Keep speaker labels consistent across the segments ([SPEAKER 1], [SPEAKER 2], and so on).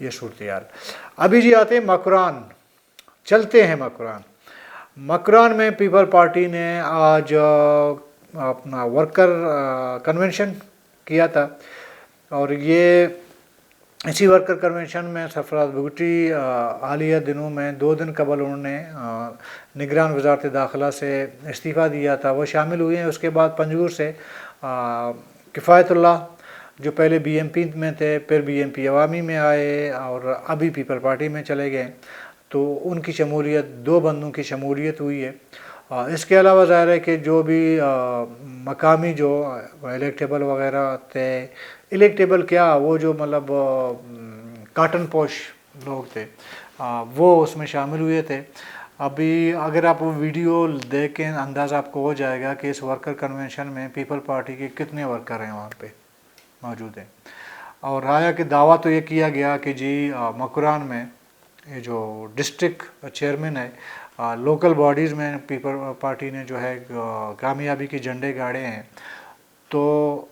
[SPEAKER 1] یہ صورتحال. ابھی جی آتے ہیں مکران، چلتے ہیں مکران. مکران میں پیپل پارٹی نے آج اپنا ورکر کنونشن کیا تھا، اور یہ اسی ورکر کنونشن میں سرفراز بگٹی حالیہ دنوں میں 2 دن قبل انہوں نے نگران وزارت داخلہ سے استعفیٰ دیا تھا، وہ شامل ہوئے ہیں. اس کے بعد پنجگور سے کفایت اللہ جو پہلے بی ایم پی میں تھے، پھر بی ایم پی عوامی میں آئے اور ابھی پیپل پارٹی میں چلے گئے، تو ان کی شمولیت 2 بندوں کی شمولیت ہوئی ہے. اس کے علاوہ ظاہر ہے کہ جو بھی مقامی جو الیکٹیبل وغیرہ تھے، الیکٹیبل کیا وہ جو مطلب کاٹن پوش لوگ تھے وہ اس میں شامل ہوئے تھے. ابھی اگر آپ وہ ویڈیو دیکھیں اندازہ آپ کو ہو جائے گا کہ اس ورکر کنونشن میں پیپل پارٹی کے کتنے ورکر ہیں وہاں پہ موجود ہیں. اور آیا کہ دعویٰ تو یہ کیا گیا کہ جی مکران میں یہ جو ڈسٹرکٹ چیئرمین ہے، لوکل باڈیز میں پیپل پارٹی نے جو ہے کامیابی کے جھنڈے گاڑے ہیں، تو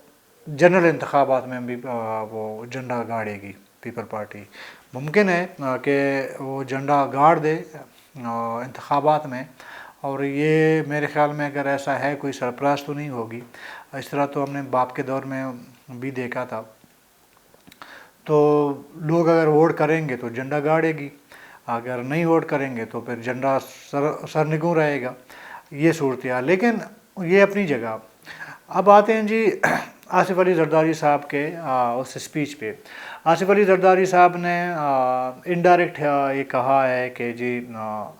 [SPEAKER 1] جنرل انتخابات میں بھی وہ جھنڈا گاڑے گی پیپل پارٹی. ممکن ہے کہ وہ جھنڈا گاڑ دے انتخابات میں، اور یہ میرے خیال میں اگر ایسا ہے کوئی سرپرائز تو نہیں ہوگی. اس طرح تو ہم نے باپ کے دور میں بھی دیکھا تھا. تو لوگ اگر ووٹ کریں گے تو جھنڈا گاڑے گی، اگر نہیں ووٹ کریں گے تو پھر جھنڈا سرنگوں رہے گا. یہ صورتحال، لیکن یہ اپنی جگہ. اب آتے ہیں جی آصف علی زرداری صاحب کے اس اسپیچ پہ. آصف علی زرداری صاحب نے انڈائریکٹ یہ کہا ہے کہ جی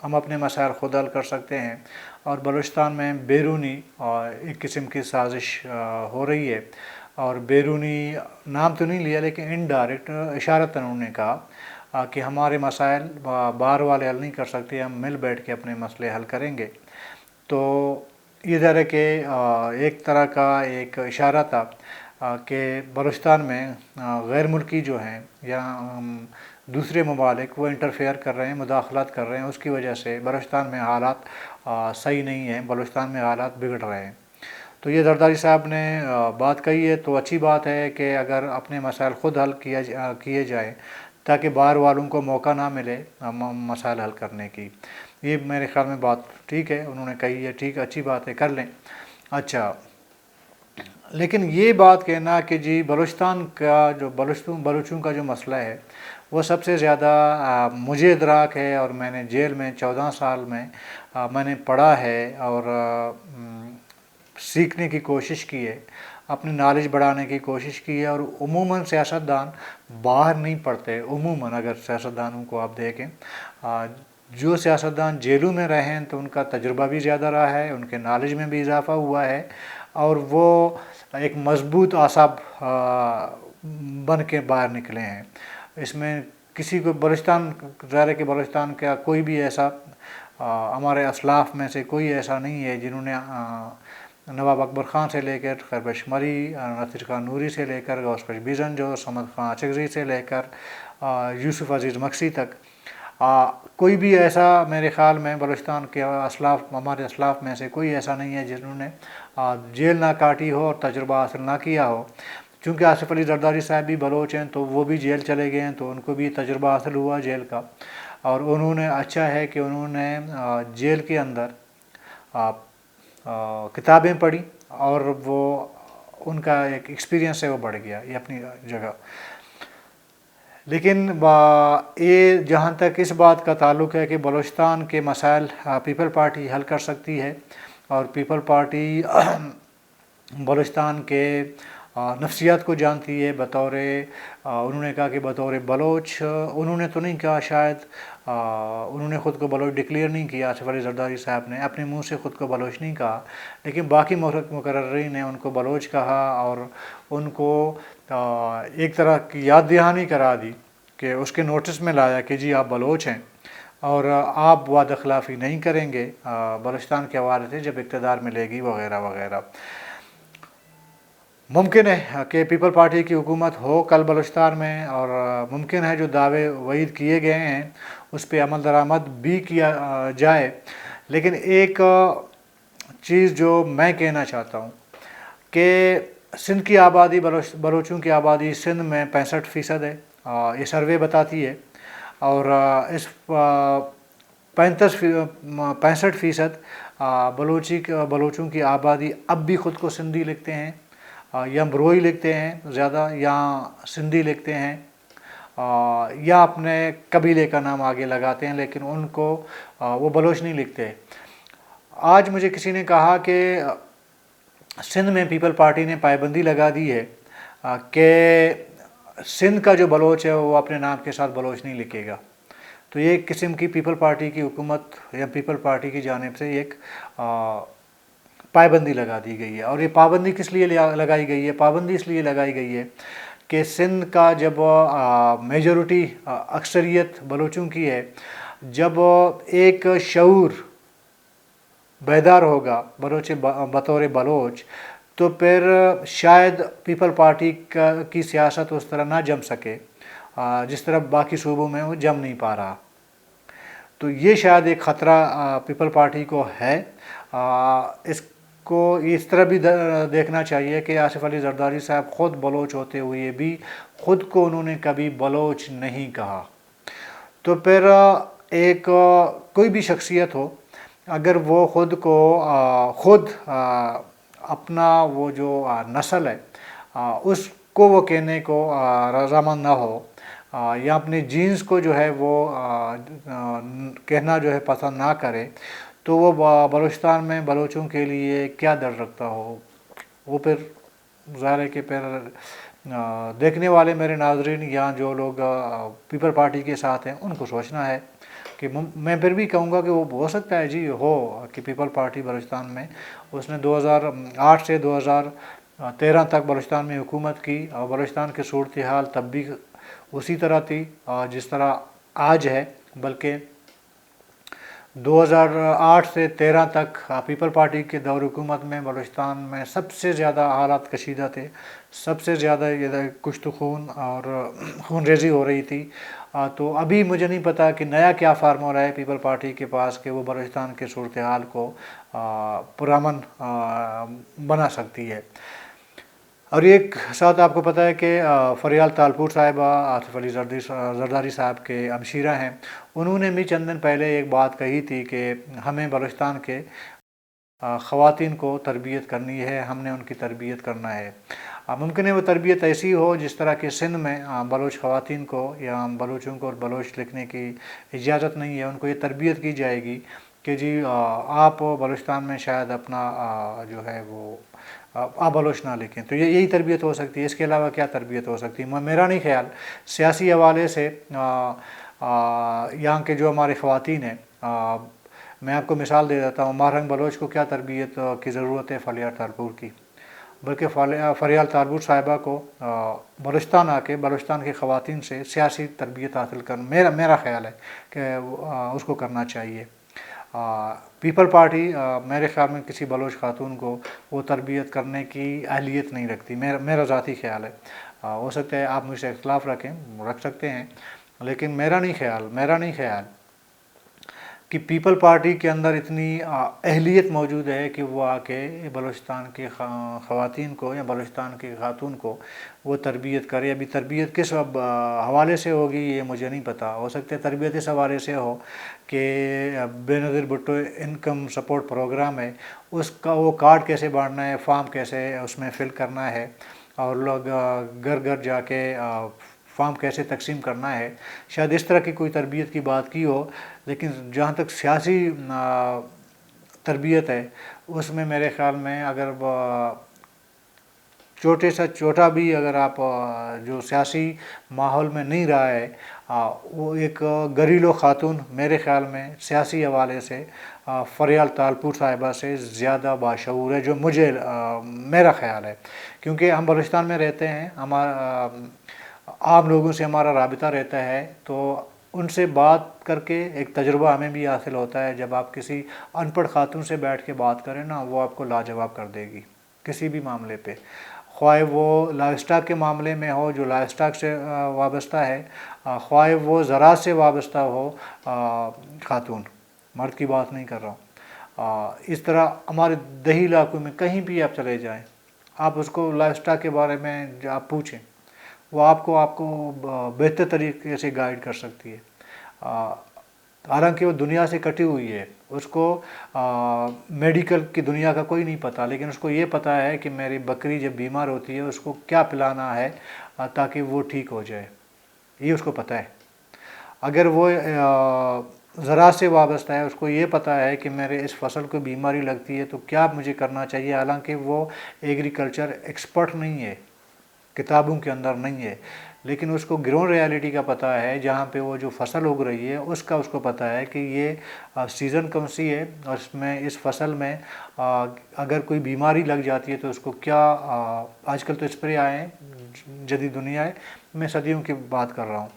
[SPEAKER 1] ہم اپنے مسائل خود حل کر سکتے ہیں، اور بلوچستان میں بیرونی ایک قسم کی سازش ہو رہی ہے. اور بیرونی نام تو نہیں لیا لیکن انڈائریکٹ اشارتاً انہوں نے کہا کہ ہمارے مسائل باہر والے حل نہیں کر سکتے، ہم مل بیٹھ کے اپنے مسئلے حل کریں گے. تو یہ ظاہر ہے کہ ایک طرح کا ایک اشارہ تھا کہ بلوچستان میں غیر ملکی جو ہیں یا دوسرے ممالک وہ انٹرفیئر کر رہے ہیں، مداخلت کر رہے ہیں، اس کی وجہ سے بلوچستان میں حالات صحیح نہیں ہیں، بلوچستان میں حالات بگڑ رہے ہیں. تو یہ زرداری صاحب نے بات کہی ہے، تو اچھی بات ہے کہ اگر اپنے مسائل خود حل کیے جائیں تاکہ باہر والوں کو موقع نہ ملے مسائل حل کرنے کی. یہ میرے خیال میں بات ٹھیک ہے، انہوں نے کہی ہے، ٹھیک اچھی بات ہے، کر لیں. اچھا، لیکن یہ بات کہنا کہ جی بلوچستان کا جو بلوچوں کا جو مسئلہ ہے وہ سب سے زیادہ مجھے ادراک ہے، اور میں نے جیل میں 14 سال میں نے پڑھا ہے اور سیکھنے کی کوشش کی ہے، اپنی نالج بڑھانے کی کوشش کی ہے. اور عموماً سیاستدان باہر نہیں پڑھتے. عموماً اگر سیاستدانوں کو آپ دیکھیں، جو سیاستدان جیلوں میں رہے ہیں تو ان کا تجربہ بھی زیادہ رہا ہے، ان کے نالج میں بھی اضافہ ہوا ہے، اور وہ ایک مضبوط اعصاب بن کے باہر نکلے ہیں. اس میں کسی کو بلوچستان ظاہر ہے کہ بلوچستان کا کوئی بھی ایسا ہمارے اسلاف میں سے کوئی ایسا نہیں ہے جنہوں نے نواب اکبر خان سے لے کر خیر بشمری، نصیر خان نوری سے لے کر غوث پش بیزنجو، صمد خان اچکزئی سے لے کر یوسف عزیز مکسی تک کوئی بھی ایسا میرے خیال میں بلوچستان کے ہمارے اسلاف میں سے کوئی ایسا نہیں ہے جنہوں نے جیل نہ کاٹی ہو اور تجربہ حاصل نہ کیا ہو. چونکہ آصف علی زرداری صاحب بھی بلوچ ہیں تو وہ بھی جیل چلے گئے ہیں، تو ان کو بھی تجربہ حاصل ہوا جیل کا، اور انہوں نے اچھا ہے کہ انہوں نے جیل کے اندر کتابیں پڑھی اور وہ ان کا ایک ایکسپیرینس ہے وہ بڑھ گیا. یہ اپنی جگہ. لیکن یہ جہاں تک اس بات کا تعلق ہے کہ بلوچستان کے مسائل پیپل پارٹی حل کر سکتی ہے، اور پیپل پارٹی بلوچستان کے نفسیات کو جانتی ہے. بطور انہوں نے کہا کہ بطور بلوچ، انہوں نے تو نہیں کہا، شاید انہوں نے خود کو بلوچ ڈکلیئر نہیں کیا، آصف علی زرداری صاحب نے اپنے منہ سے خود کو بلوچ نہیں کہا، لیکن باقی مقررین نے ان کو بلوچ کہا اور ان کو ایک طرح کی یاد دہانی کرا دی کہ اس کے نوٹس میں لایا کہ جی آپ بلوچ ہیں اور آپ وعدہ خلافی نہیں کریں گے بلوچستان کے حوالے سے جب اقتدار ملے گی وغیرہ وغیرہ. ممکن ہے کہ پیپل پارٹی کی حکومت ہو کل بلوچستان میں، اور ممکن ہے جو دعوے وعید کیے گئے ہیں اس پہ عمل درآمد بھی کیا جائے. لیکن ایک چیز جو میں کہنا چاہتا ہوں کہ سندھ کی آبادی، بلوچوں کی آبادی سندھ میں 65% ہے، یہ سروے بتاتی ہے، اور اس 65% بلوچوں کی آبادی اب بھی خود کو سندھی لکھتے ہیں، یا بروئی لکھتے ہیں زیادہ، یا سندھی لکھتے ہیں، یا اپنے قبیلے کا نام آگے لگاتے ہیں، لیکن ان کو وہ بلوچ نہیں لکھتے۔ آج مجھے کسی نے کہا کہ سندھ میں پیپل پارٹی نے پابندی لگا دی ہے کہ سندھ کا جو بلوچ ہے وہ اپنے نام کے ساتھ بلوچ نہیں لکھے گا۔ تو یہ ایک قسم کی پیپل پارٹی کی حکومت یا پیپل پارٹی کی جانب سے ایک پابندی لگا دی گئی ہے۔ اور یہ پابندی کس لیے لگائی گئی ہے؟ پابندی اس لیے لگائی گئی ہے کہ سندھ کا جب میجورٹی اکثریت بلوچوں کی ہے، جب ایک شعور بیدار ہوگا بطور بلوچ، تو پھر شاید پیپل پارٹی کی سیاست اس طرح نہ جم سکے جس طرح باقی صوبوں میں وہ جم نہیں پا رہا۔ تو یہ شاید ایک خطرہ پیپل پارٹی کو ہے۔ اس کو اس طرح بھی دیکھنا چاہیے کہ آصف علی زرداری صاحب خود بلوچ ہوتے ہوئے بھی خود کو انہوں نے کبھی بلوچ نہیں کہا۔ تو پھر ایک کوئی بھی شخصیت ہو، اگر وہ خود اپنا وہ جو نسل ہے اس کو وہ کہنے کو رضامند نہ ہو، یا اپنے جینز کو جو ہے وہ کہنا جو ہے پسند نہ کرے، تو وہ بلوچستان میں بلوچوں کے لیے کیا در رکھتا ہو؟ وہ پھر ظاہر ہے کہ پھر دیکھنے والے میرے ناظرین یا جو لوگ پیپل پارٹی کے ساتھ ہیں ان کو سوچنا ہے کہ میں پھر بھی کہوں گا کہ وہ ہو سکتا ہے جی ہو کہ پیپل پارٹی بلوچستان میں اس نے 2008 سے 2013 تک بلوچستان میں حکومت کی، اور بلوچستان کی صورتحال تب بھی اسی طرح تھی جس طرح آج ہے، بلکہ 2008 سے 13 تک پیپل پارٹی کے دور حکومت میں بلوچستان میں سب سے زیادہ حالات کشیدہ تھے، سب سے زیادہ کشت خون اور خون ریزی ہو رہی تھی۔ تو ابھی مجھے نہیں پتا کہ نیا کیا فارمولہ ہے پیپل پارٹی کے پاس کہ وہ بلوچستان کے صورتحال کو پرامن بنا سکتی ہے۔ اور ایک ساتھ آپ کو پتہ ہے کہ فریال تالپور صاحبہ آصف علی زرداری صاحب کے ہمشیرہ ہیں، انہوں نے بھی چند دن پہلے ایک بات کہی تھی کہ ہمیں بلوچستان کے خواتین کو تربیت کرنی ہے، ہم نے ان کی تربیت کرنا ہے۔ ممکن ہے وہ تربیت ایسی ہو جس طرح کہ سندھ میں بلوچ خواتین کو یا بلوچوں کو بلوچ لکھنے کی اجازت نہیں ہے، ان کو یہ تربیت کی جائے گی کہ جی آپ بلوچستان میں شاید اپنا جو ہے وہ آپ بلوچ نہ لکھیں۔ تو یہی تربیت ہو سکتی ہے، اس کے علاوہ کیا تربیت ہو سکتی ہے؟ میرا نہیں خیال سیاسی حوالے سے یہاں کے جو ہمارے خواتین ہیں، میں آپ کو مثال دے دیتا ہوں، مہرنگ بلوچ کو کیا تربیت کی ضرورت ہے فریال تالپور کی؟ بلکہ فریال تالپور صاحبہ کو بلوچستان آ کے بلوچستان کی خواتین سے سیاسی تربیت حاصل کرنا میرا خیال ہے کہ اس کو کرنا چاہیے۔ پیپل پارٹی میرے خیال میں کسی بلوچ خاتون کو وہ تربیت کرنے کی اہلیت نہیں رکھتی، میرا ذاتی خیال ہے۔ ہو سکتا ہے آپ مجھ سے اختلاف رکھ سکتے ہیں، لیکن میرا نہیں خیال کہ پیپل پارٹی کے اندر اتنی اہلیت موجود ہے کہ وہ آ کے بلوچستان کی خواتین کو یا بلوچستان کی خاتون کو وہ تربیت کرے۔ ابھی تربیت کس حوالے سے ہوگی یہ مجھے نہیں پتا، ہو سکتا ہے تربیت اس حوالے سے ہو کہ بے نظیر بھٹو انکم سپورٹ پروگرام ہے، اس کا وہ کارڈ کیسے بانٹنا ہے، فارم کیسے اس میں فل کرنا ہے، اور لوگ گھر گھر جا کے فارم کیسے تقسیم کرنا ہے، شاید اس طرح کی کوئی تربیت کی بات کی ہو۔ لیکن جہاں تک سیاسی تربیت ہے اس میں میرے خیال میں اگر چھوٹے سے چھوٹا بھی اگر آپ جو سیاسی ماحول میں نہیں رہا ہے، وہ ایک گھریلو خاتون میرے خیال میں سیاسی حوالے سے فریال تالپور صاحبہ سے زیادہ باشعور ہے، جو میرا خیال ہے، کیونکہ ہم بلوچستان میں رہتے ہیں، ہمارا عام لوگوں سے ہمارا رابطہ رہتا ہے، تو ان سے بات کر کے ایک تجربہ ہمیں بھی حاصل ہوتا ہے۔ جب آپ کسی ان پڑھ خاتون سے بیٹھ کے بات کریں نا، وہ آپ کو لاجواب کر دے گی کسی بھی معاملے پہ، خواہ وہ لائف سٹاک کے معاملے میں ہو جو لائف سٹاک سے وابستہ ہے، خواہ وہ زراعت سے وابستہ ہو خاتون، مرد کی بات نہیں کر رہا ہوں۔ اس طرح ہمارے دیہی علاقوں میں کہیں بھی آپ چلے جائیں، آپ اس کو لائف سٹاک کے بارے میں آپ پوچھیں، وہ آپ کو بہتر طریقے سے گائیڈ کر سکتی ہے، حالانکہ وہ دنیا سے کٹی ہوئی ہے، اس کو میڈیکل کی دنیا کا کوئی نہیں پتہ، لیکن اس کو یہ پتہ ہے کہ میری بکری جب بیمار ہوتی ہے اس کو کیا پلانا ہے تاکہ وہ ٹھیک ہو جائے، یہ اس کو پتہ ہے۔ اگر وہ زراعت سے وابستہ ہے، اس کو یہ پتہ ہے کہ میرے اس فصل کو بیماری لگتی ہے تو کیا مجھے کرنا چاہیے، حالانکہ وہ ایگریکلچر ایکسپرٹ نہیں ہے، کتابوں کے اندر نہیں ہے، لیکن اس کو گراؤنڈ ریالٹی کا پتہ ہے، جہاں پہ وہ جو فصل اگ رہی ہے اس کو پتہ ہے کہ یہ سیزن کون سی ہے، اور اس فصل میں اگر کوئی بیماری لگ جاتی ہے تو اس کو کیا، آج کل تو اسپرے آئے ہیں، جدید دنیا ہے، میں صدیوں کی بات کر رہا ہوں،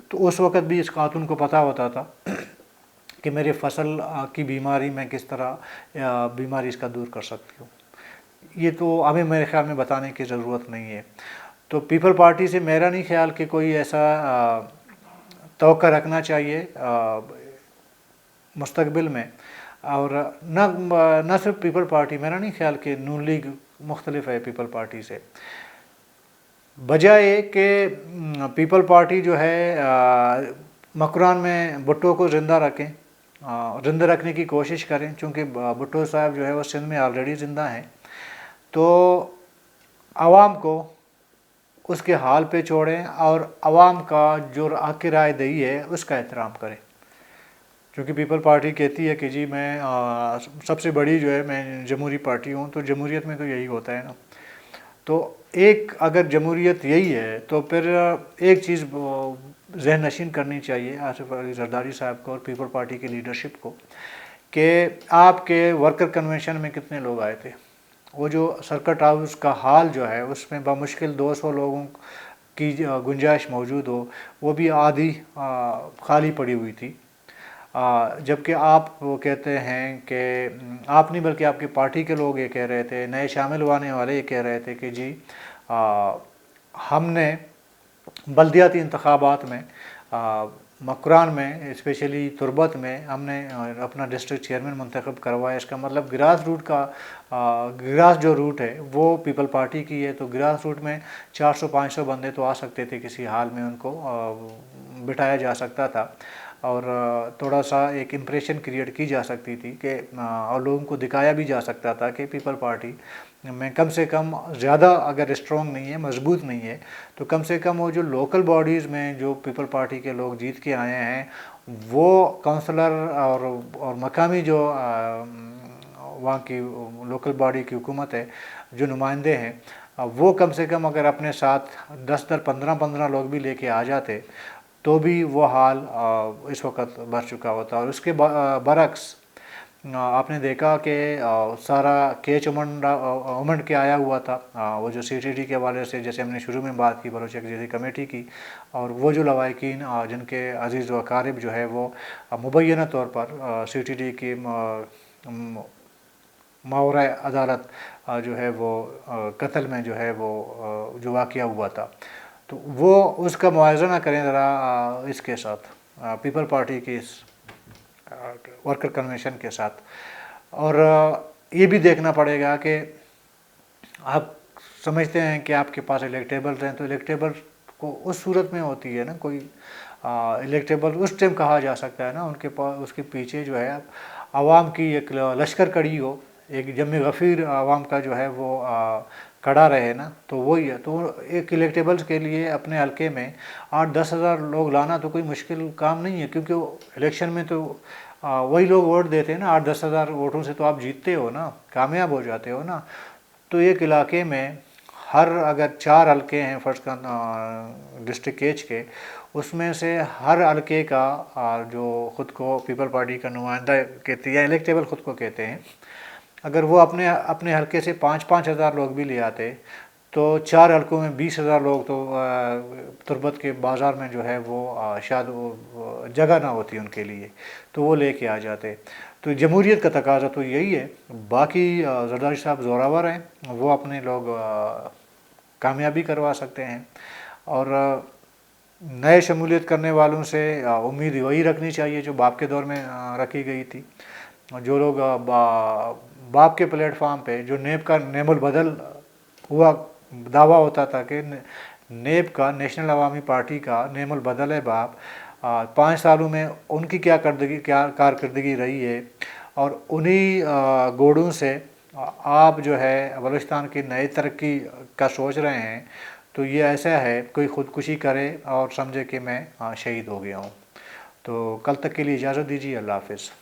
[SPEAKER 1] تو اس وقت بھی اس خاتون کو پتہ ہوتا تھا کہ میرے فصل کی بیماری میں کس طرح بیماری اس کا دور کر سکتی ہوں۔ یہ تو ہمیں میرے خیال میں بتانے کی ضرورت نہیں ہے۔ تو پیپل پارٹی سے میرا نہیں خیال کہ کوئی ایسا توقع رکھنا چاہیے مستقبل میں، اور نہ صرف پیپل پارٹی، میرا نہیں خیال کہ نون لیگ مختلف ہے پیپل پارٹی سے، بجائے کہ پیپل پارٹی جو ہے مکران میں بھٹو کو زندہ رکھنے کی کوشش کریں، چونکہ بھٹو صاحب جو ہے وہ سندھ میں آلریڈی زندہ ہیں، تو عوام کو اس کے حال پہ چھوڑیں اور عوام کا جو کی رائے دہی ہے اس کا احترام کریں، چونکہ پیپل پارٹی کہتی ہے کہ جی میں سب سے بڑی جو ہے میں جمہوری پارٹی ہوں، تو جمہوریت میں تو یہی ہوتا ہے نا، تو ایک اگر جمہوریت یہی ہے تو پھر ایک چیز ذہن نشین کرنی چاہیے آصف علی زرداری صاحب کو اور پیپل پارٹی کی لیڈرشپ کو، کہ آپ کے ورکر کنونشن میں کتنے لوگ آئے تھے، وہ جو سرکٹ ہاؤس کا حال جو ہے اس میں بمشکل 200 لوگوں کی گنجائش موجود ہو، وہ بھی آدھی خالی پڑی ہوئی تھی، جبکہ آپ وہ کہتے ہیں کہ آپ نہیں بلکہ آپ کی پارٹی کے لوگ یہ کہہ رہے تھے، نئے شامل ہونے والے یہ کہہ رہے تھے کہ جی ہم نے بلدیاتی انتخابات میں مکران میں اسپیشلی تربت میں ہم نے اپنا ڈسٹرکٹ چیئرمین منتخب کروایا، اس کا مطلب گراس جو روٹ ہے وہ پیپل پارٹی کی ہے، تو گراس روٹ میں 400-500 بندے تو آ سکتے تھے، کسی حال میں ان کو بٹھایا جا سکتا تھا، اور تھوڑا سا ایک امپریشن کریٹ کی جا سکتی تھی کہ اور لوگوں کو دکھایا بھی جا سکتا تھا کہ پیپل پارٹی میں کم سے کم زیادہ اگر اسٹرانگ نہیں ہے، مضبوط نہیں ہے، تو کم سے کم وہ جو لوکل باڈیز میں جو پیپل پارٹی کے لوگ جیت کے آئے ہیں، وہ کونسلر اور مقامی جو وہاں کی لوکل باڈی کی حکومت ہے، جو نمائندے ہیں، وہ کم سے کم اگر اپنے ساتھ 10-15 لوگ بھی لے کے آ جاتے تو بھی وہ حال اس وقت بڑھ چکا ہوتا، اور اس کے برعکس آپ نے دیکھا کہ سارا کیچ امنڈ کے آیا ہوا تھا، وہ جو سی ٹی ڈی کے حوالے سے، جیسے ہم نے شروع میں بات کی بلوچ یکجہتی کمیٹی کی، اور وہ جو لوائقین جن کے عزیز و اقارب جو ہے وہ مبینہ طور پر سی ٹی ڈی کی ماورائے عدالت جو ہے وہ قتل میں جو ہے وہ جو واقعہ ہوا تھا، تو وہ اس کا موازنہ کریں ذرا اس کے ساتھ، پیپل پارٹی کی اس ورکر کنونشن کے ساتھ، اور یہ بھی دیکھنا پڑے گا کہ آپ سمجھتے ہیں کہ آپ کے پاس الیکٹیبلز ہیں، تو الیکٹیبل کو اس صورت میں ہوتی ہے نا، کوئی الیکٹیبل اس ٹائم کہا جا سکتا ہے نا، ان کے پاس اس کے پیچھے جو ہے عوام کی ایک لشکر کڑی ہو، ایک جمع غفیر عوام کا جو ہے وہ کڑا رہے نا، تو وہی ہے، تو ایک الیکٹیبلز کے لیے اپنے حلقے میں 8-10 ہزار لوگ لانا تو کوئی مشکل کام نہیں ہے، کیونکہ الیکشن میں تو وہی لوگ ووٹ دیتے ہیں نا، 8-10 ہزار ووٹوں سے تو آپ جیتتے ہو نا، کامیاب ہو جاتے ہو نا، تو ایک علاقے میں اگر 4 حلقے ہیں فرض کا ڈسٹرکٹ کیچ کے، اس میں سے ہر حلقے کا جو خود کو پیپل پارٹی کا نمائندہ کہتے ہیں یا الیکٹیبل خود کو کہتے ہیں، اگر وہ اپنے حلقے سے 5-5 ہزار لوگ بھی لے آتے تو 4 حلقوں میں 20 ہزار لوگ تو تربت کے بازار میں جو ہے وہ شاید جگہ نہ ہوتی ان کے لیے، تو وہ لے کے آ جاتے، تو جمہوریت کا تقاضا تو یہی ہے، باقی زرداری صاحب زوراور ہیں، وہ اپنے لوگ کامیابی کروا سکتے ہیں، اور نئے شمولیت کرنے والوں سے امید وہی رکھنی چاہیے جو باپ کے دور میں رکھی گئی تھی، جو لوگ باپ کے پلیٹ فارم پہ جو نیب کا نعم البدل ہوا دعویٰ ہوتا تھا کہ نیب کا، نیشنل عوامی پارٹی کا نعم البدل ہے باپ، 5 سالوں میں ان کی کیا کارکردگی رہی ہے، اور انہی گوڑوں سے آپ جو ہے بلوچستان کی نئی ترقی کا سوچ رہے ہیں، تو یہ ایسا ہے کوئی خودکشی کرے اور سمجھے کہ میں شہید ہو گیا ہوں۔ تو کل تک کے لیے اجازت دیجیے، اللہ حافظ۔